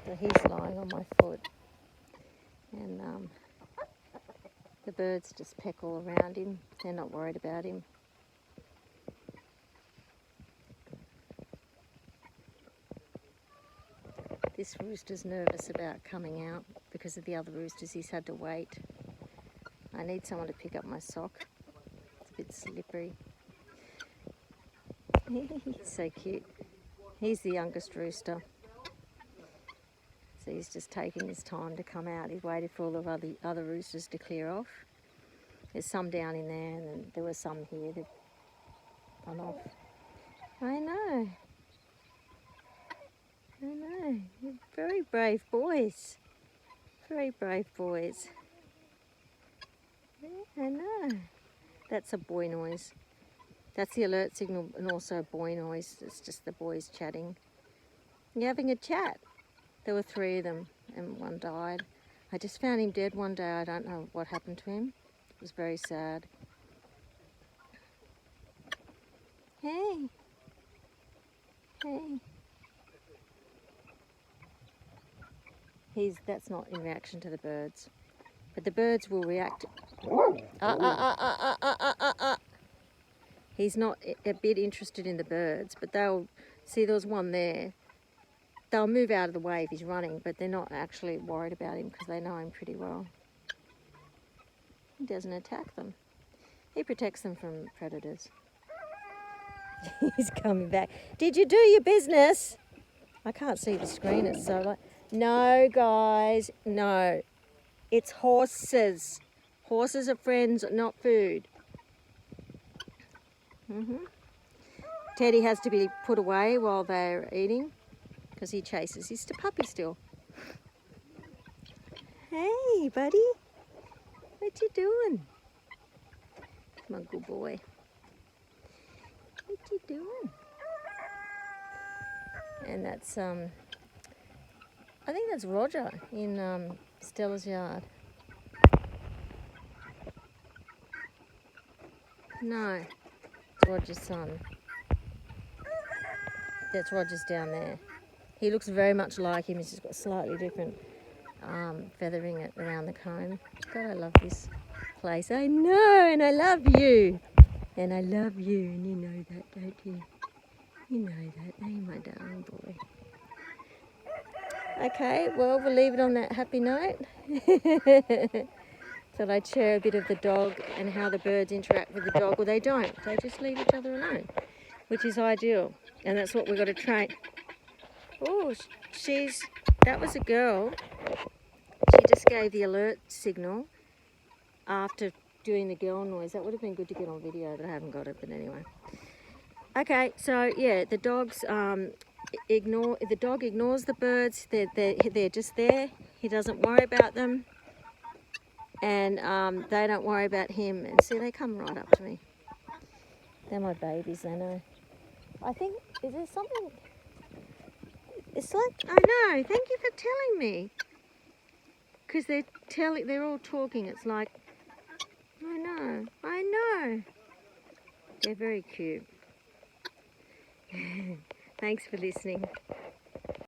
So he's lying on my foot, and the birds just peck all around him. They're not worried about him. This rooster's nervous about coming out because of the other roosters. He's had to wait. I need someone to pick up my sock. It's a bit slippery. He's so cute. He's the youngest rooster. So he's just taking his time to come out. He's waited for all the other roosters to clear off. There's some down in there, and there were some here that gone off. I know. I know. You're very brave boys. Very brave boys. Yeah, I know. That's a boy noise. That's the alert signal, and also boy noise. It's just the boys chatting. You're having a chat. There were 3 of them, and one died. I just found him dead one day. I don't know what happened to him. It was very sad. Hey. Hey. That's not in reaction to the birds. But the birds will react. He's not a bit interested in the birds, but they'll see there was one there. They'll move out of the way if he's running, but they're not actually worried about him because they know him pretty well. He doesn't attack them. He protects them from predators. He's coming back. Did you do your business? I can't see the screen, it's so light. No, guys, no. It's horses. Horses are friends, not food. Teddy has to be put away while they're eating because he chases. He's a puppy still. Hey, buddy. What you doing? Come on, good boy. What you doing? And that's I think that's Roger in Stella's yard. No, it's Roger's son. That's Roger's down there. He looks very much like him. He's just got slightly different feathering around the comb. God, I love this place. I know, and I love you. And I love you, and you know that, don't you? You know that. Hey, my darling boy. Okay, well, we'll leave it on that happy note. Thought I'd share a bit of the dog and how the birds interact with the dog. Well, they don't. They just leave each other alone, which is ideal. And that's what we've got to train. Oh, that was a girl. She just gave the alert signal after doing the girl noise. That would have been good to get on video, but I haven't got it. But anyway. Okay, so yeah, the dogs the dog ignores the birds. They're just there. He doesn't worry about them, and they don't worry about him. And see, they come right up to me. They're my babies. They know. I think, is there something? It's like, I know. Thank you for telling me. Because they're all talking. It's like, I know. They're very cute. Thanks for listening.